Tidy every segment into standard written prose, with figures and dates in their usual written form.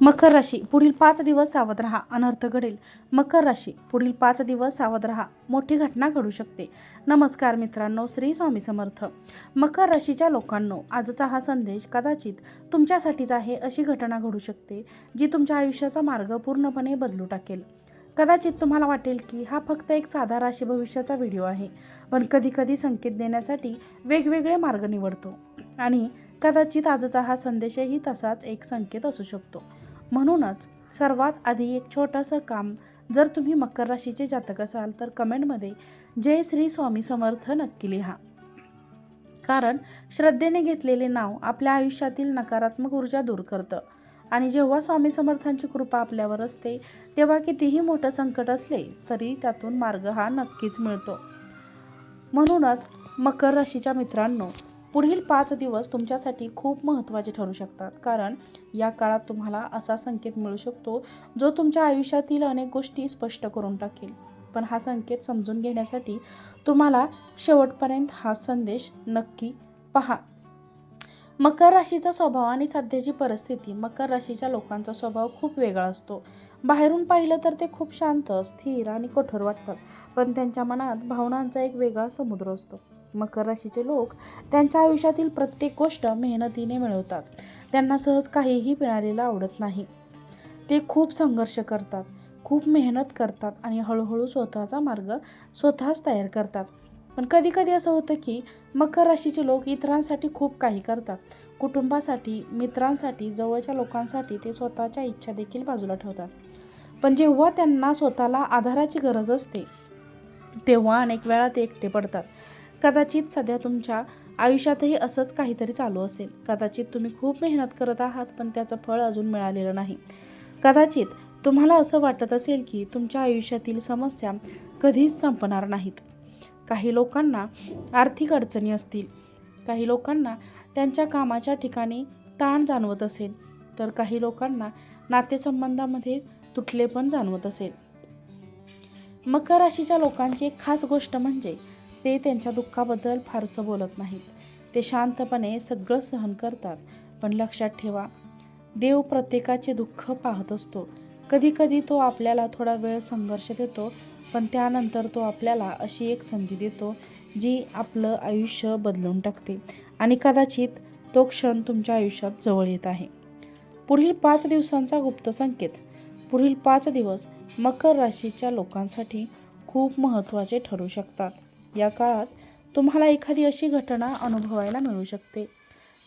मकर राशी पुढील 5 दिवस सावध राहा, अनर्थ घडेल. मकर राशी पुढील 5 दिवस सावध राहा, मोठी घटना घडू शकते. नमस्कार मित्रांनो, श्री स्वामी समर्थ. मकर राशीच्या लोकांनो, आजचा हा संदेश कदाचित तुमच्यासाठीच आहे. अशी घटना घडू शकते जी तुमच्या आयुष्याचा मार्ग पूर्णपणे बदलू टाकेल. कदाचित तुम्हाला वाटेल की हा फक्त एक साधा राशी भविष्याचा व्हिडिओ आहे, पण कधीकधी संकेत देण्यासाठी वेगवेगळे मार्ग निवडतो आणि कदाचित आजचा हा संदेशही तसाच एक संकेत असू शकतो. म्हणूनच सर्वात आधी एक छोटंसं काम, जर तुम्ही मकर राशीचे जातक असाल तर कमेंटमध्ये जय श्री स्वामी समर्थ नक्की लिहा. कारण श्रद्धेने घेतलेले नाव आपल्या आयुष्यातील नकारात्मक ऊर्जा दूर करतं आणि जेव्हा स्वामी समर्थांची कृपा आपल्यावर असते तेव्हा कितीही मोठं संकट असले तरी त्यातून मार्ग हा नक्कीच मिळतो. म्हणूनच मकर राशीच्या मित्रांनो, पुढील 5 दिवस तुमच्यासाठी खूप महत्त्वाचे ठरू शकतात. कारण या काळात तुम्हाला असा संकेत मिळू शकतो जो तुमच्या आयुष्यातील अनेक गोष्टी स्पष्ट करून टाकेल. पण हा संकेत समजून घेण्यासाठी तुम्हाला शेवटपर्यंत हा संदेश नक्की पहा. मकर राशीचा स्वभाव आणि सध्याची परिस्थिती. मकर राशीच्या लोकांचा स्वभाव खूप वेगळा असतो. बाहेरून पाहिलं तर ते खूप शांत, स्थिर आणि कठोर वाटतात, पण त्यांच्या मनात भावनांचा एक वेगळा समुद्र असतो. मकर राशीचे लोक त्यांच्या आयुष्यातील प्रत्येक गोष्ट मेहनतीने मिळवतात. त्यांना सहज काहीही मिळालेलं आवडत नाही. ते खूप संघर्ष करतात, खूप मेहनत करतात आणि हळूहळू स्वतःचा मार्ग स्वतःच तयार करतात. पण कधीकधी असं होतं की मकर राशीचे लोक इतरांसाठी खूप काही करतात. कुटुंबासाठी, मित्रांसाठी, जवळच्या लोकांसाठी ते स्वतःच्या इच्छा देखील बाजूला ठेवतात. पण जेव्हा त्यांना स्वतःला आधाराची गरज असते तेव्हा अनेक वेळा ते एकटे पडतात. कदाचित सध्या तुमच्या आयुष्यातही असंच काहीतरी चालू असेल. कदाचित तुम्ही खूप मेहनत करत आहात पण त्याचं फळ अजून मिळालेलं नाही. कदाचित तुम्हाला असं वाटत असेल की तुमच्या आयुष्यातील समस्या कधीच संपणार नाहीत. काही लोकांना आर्थिक अडचणी असतील, काही लोकांना त्यांच्या कामाच्या ठिकाणी ताण जाणवत असेल, तर काही लोकांना नातेसंबंधामध्ये तुटलेपण जाणवत असेल. मकर राशीच्या लोकांची एक खास गोष्ट म्हणजे ते त्यांच्या दुःखाबद्दल फारसं बोलत नाहीत. ते शांतपणे सगळं सहन करतात. पण लक्षात ठेवा, देव प्रत्येकाचे दुःख पाहत असतो. कधीकधी तो आपल्याला थोडा वेळ संघर्ष देतो, पण त्यानंतर तो आपल्याला अशी एक संधी देतो जी आपलं आयुष्य बदलून टाकते आणि कदाचित तो क्षण तुमच्या आयुष्यात जवळ येत आहे. पुढील 5 दिवसांचा गुप्त संकेत. पुढील 5 दिवस मकर राशीच्या लोकांसाठी खूप महत्त्वाचे ठरू शकतात. या काळात तुम्हाला एखादी अशी घटना अनुभवायला मिळू शकते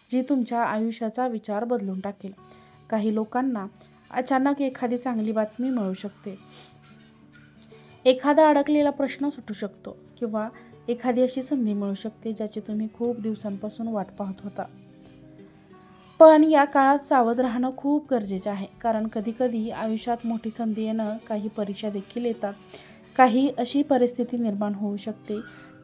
जी तुमच्या आयुष्याचा विचार बदलून टाकेल. काही लोकांना अचानक एखादी चांगली बातमी मिळू शकते. एखादा अडकलेला प्रश्न सुटू शकतो किंवा एखादी अशी संधी मिळू शकते ज्याची तुम्ही खूप दिवसांपासून वाट पाहत होता. पण या काळात सावध राहणं खूप गरजेचं आहे. कारण कधीकधी आयुष्यात मोठी संधी येणं, काही परीक्षा देखील येतात. काही अशी परिस्थिती निर्माण होऊ शकते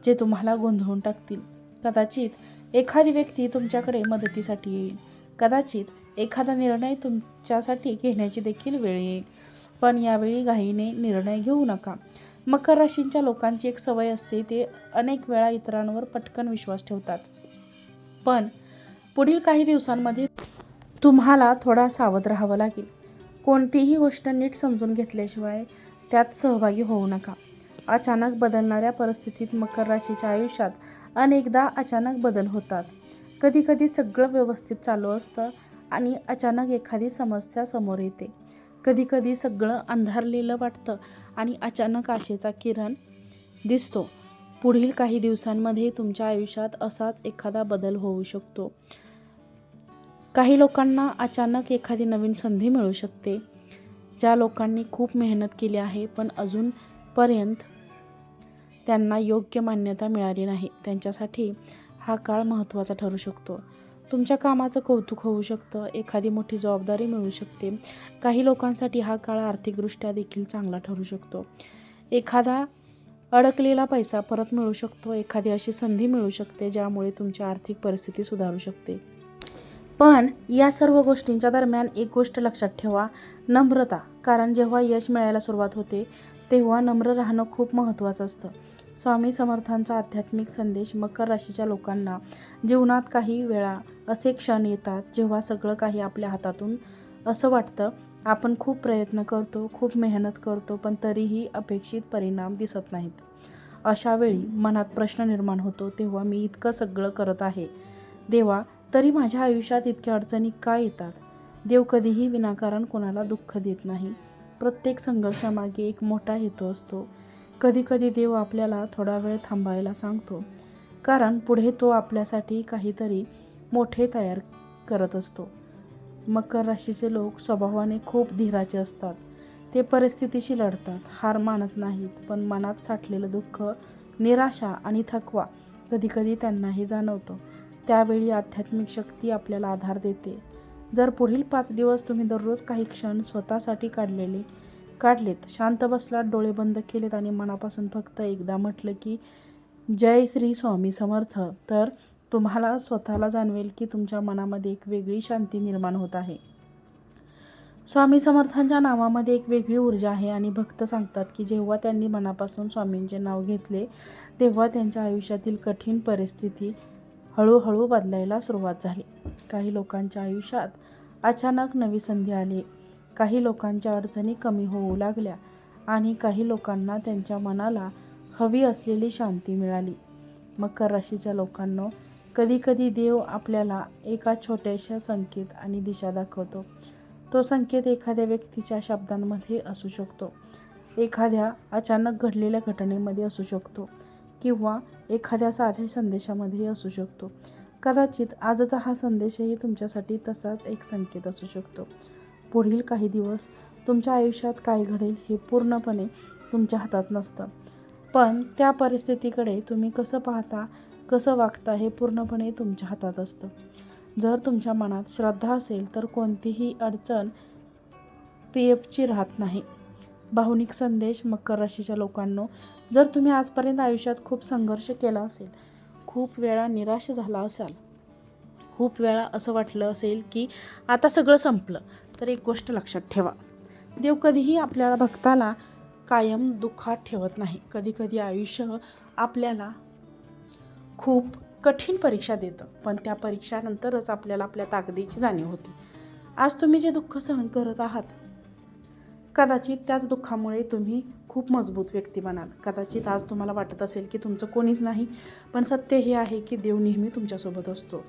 जे तुम्हाला गोंधळून टाकतील. कदाचित एखादी व्यक्ती तुमच्याकडे मदतीसाठी येईल. कदाचित एखादा निर्णय तुमच्यासाठी घेण्याची देखील वेळ येईल. पण यावेळी घाईने निर्णय घेऊ नका. मकर राशीच्या लोकांची एक सवय असते, ते अनेक वेळा इतरांवर पटकन विश्वास ठेवतात. पण पुढील काही दिवसांमध्ये तुम्हाला थोडा सावध राहावं लागेल. कोणतीही गोष्ट नीट समजून घेतल्याशिवाय त्यात सहभागी होऊ नका. अचानक बदलणाऱ्या परिस्थितीत मकर राशीच्या आयुष्यात अनेकदा अचानक बदल होतात. कधीकधी सगळं व्यवस्थित चालू असतं आणि अचानक एखादी समस्या समोर येते. कधीकधी सगळं अंधारलेलं वाटतं आणि अचानक आशेचा किरण दिसतो. पुढील काही दिवसांमध्ये तुमच्या आयुष्यात असाच एखादा बदल होऊ शकतो. काही लोकांना अचानक एखादी नवीन संधी मिळू शकते. ज्या लोकांनी खूप मेहनत केली आहे पण अजूनपर्यंत त्यांना योग्य मान्यता मिळाली नाही, त्यांच्यासाठी हा काळ महत्त्वाचा ठरू शकतो. तुमच्या कामाचं कौतुक होऊ शकतं. एखादी मोठी जबाबदारी मिळू शकते. काही लोकांसाठी हा काळ आर्थिकदृष्ट्या देखील चांगला ठरू शकतो. एखादा अडकलेला पैसा परत मिळू शकतो. एखादी अशी संधी मिळू शकते ज्यामुळे तुमची आर्थिक परिस्थिती सुधारू शकते. पण या सर्व गोष्टींच्या दरम्यान एक गोष्ट लक्षात ठेवा, नम्रता. कारण जेव्हा यश मिळायला सुरुवात होते तेव्हा नम्र राहणं खूप महत्त्वाचं असतं. स्वामी समर्थांचा आध्यात्मिक संदेश. मकर राशीच्या लोकांना जीवनात काही वेळा असे क्षण येतात जेव्हा सगळं काही आपल्या हातातून असं वाटतं आपण खूप प्रयत्न करतो, खूप मेहनत करतो, पण तरीही अपेक्षित परिणाम दिसत नाहीत. अशा वेळी मनात प्रश्न निर्माण होतो, तेव्हा मी इतकं सगळं करत आहे देवा, तरी माझ्या आयुष्यात इतक्या अडचणी का येतात? देव कधीही विनाकारण कोणाला दुःख देत नाही. प्रत्येक संघर्षामागे एक मोठा हेतू असतो. कधीकधी देव आपल्याला थोडा वेळ थांबायला सांगतो, कारण पुढे तो आपल्यासाठी काहीतरी मोठे तयार करत असतो. मकर राशीचे लोक स्वभावाने खूप धीराचे असतात. ते परिस्थितीशी लढतात, हार मानत नाहीत, पण मनात साठलेलं दुःख, निराशा आणि थकवा कधीकधी त्यांनाही जाणवतो. त्यावेळी आध्यात्मिक शक्ती आपल्याला आधार देते. जर पुढील 5 दिवस तुम्ही दररोज काही क्षण स्वतःसाठी काढलेत, शांत बसलात, डोळे बंद केलेत आणि मनापासून फक्त एकदा म्हटलं की जय श्री स्वामी समर्थ, तर तुम्हाला स्वतःला जाणवेल की तुमच्या मनामध्ये एक वेगळी शांती निर्माण होत आहे. स्वामी समर्थांच्या नावामध्ये एक वेगळी ऊर्जा आहे आणि भक्त सांगतात की जेव्हा त्यांनी मनापासून स्वामींचे नाव घेतले, तेव्हा त्यांच्या आयुष्यातील कठीण परिस्थिती हळूहळू बदलायला सुरुवात झाली. काही लोकांच्या आयुष्यात अचानक नवी संधी आली, काही लोकांच्या अडचणी कमी होऊ लागल्या आणि काही लोकांना त्यांच्या मनाला हवी असलेली शांती मिळाली. मकर राशीच्या लोकांनो, कधीकधी देव आपल्याला एका छोट्याशा संकेत आणि दिशा दाखवतो. तो संकेत एखाद्या व्यक्तीच्या शब्दांमध्ये असू शकतो, एखाद्या अचानक घडलेल्या घटनेमध्ये असू शकतो किंवा एखाद्या साध्या संदेशामध्येही असू शकतो. कदाचित आजचा हा संदेशही तुमच्यासाठी तसाच एक संकेत असू शकतो. पुढील काही दिवस तुमच्या आयुष्यात काय घडेल हे पूर्णपणे तुमच्या हातात नसतं, पण त्या परिस्थितीकडे तुम्ही कसं पाहता, कसं वागता हे पूर्णपणे तुमच्या हातात असतं. जर तुमच्या मनात श्रद्धा असेल तर कोणतीही अडचण पीएफची राहत नाही. भावनिक संदेश मकर राशीच्या लोकांनो, जर तुम्ही आजपर्यंत आयुष्यात खूप संघर्ष केला असेल, खूप वेळा निराश झाला असाल, खूप वेळा असं वाटलं असेल की आता सगळं संपलं, तर एक गोष्ट लक्षात ठेवा, देव कधीही आपल्याला भक्ताला कायम दुःखात ठेवत नाही. कधीकधी आयुष्य आपल्याला खूप कठीण परीक्षा देतं, पण त्या परीक्षानंतरच आपल्याला आपल्या ताकदीची जाणीव होते. आज तुम्ही जे दुःख सहन करत आहात, कदाचित त्याच दुःखामुळे तुम्ही खूप मजबूत व्यक्ती बनाल. कदाचित आज तुम्हाला वाटत असेल की तुमचं कोणीच नाही, पण सत्य हे आहे की देव नेहमी तुमच्यासोबत असतो.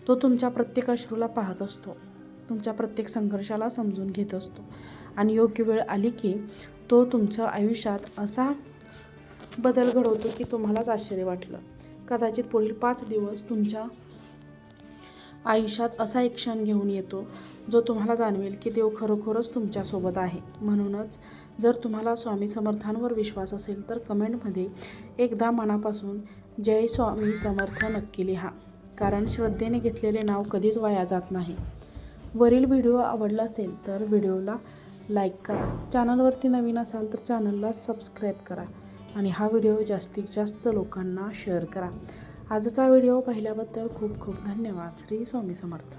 तो तुमच्या प्रत्येक अश्रूला पाहत असतो, तुमच्या प्रत्येक संघर्षाला समजून घेत असतो आणि योग्य वेळ आली की तो तुमच्या आयुष्यात असा बदल घडवतो की तुम्हालाच आश्चर्य वाटलं. कदाचित पुढील 5 दिवस तुमच्या आयुष्यात असा एक क्षण घेऊन येतो जो तुम्हाला जाणवेल की देव खरोखरच तुमच्यासोबत आहे. म्हणूनच जर तुम्हाला स्वामी समर्थांवर विश्वास असेल तर कमेंटमध्ये एकदा मनापासून जय स्वामी समर्थ नक्की लिहा, कारण श्रद्धेने घेतलेले नाव कधीच वाया जात नाही. वरील व्हिडिओ आवडला असेल तर व्हिडिओला लाईक करा, चॅनलवरती नवीन असाल तर चॅनलला सबस्क्राईब करा आणि हा व्हिडिओ जास्तीत जास्त लोकांना शेअर करा. आजचा व्हिडिओ पाहिल्याबद्दल खूप खूप धन्यवाद. श्री स्वामी समर्थ.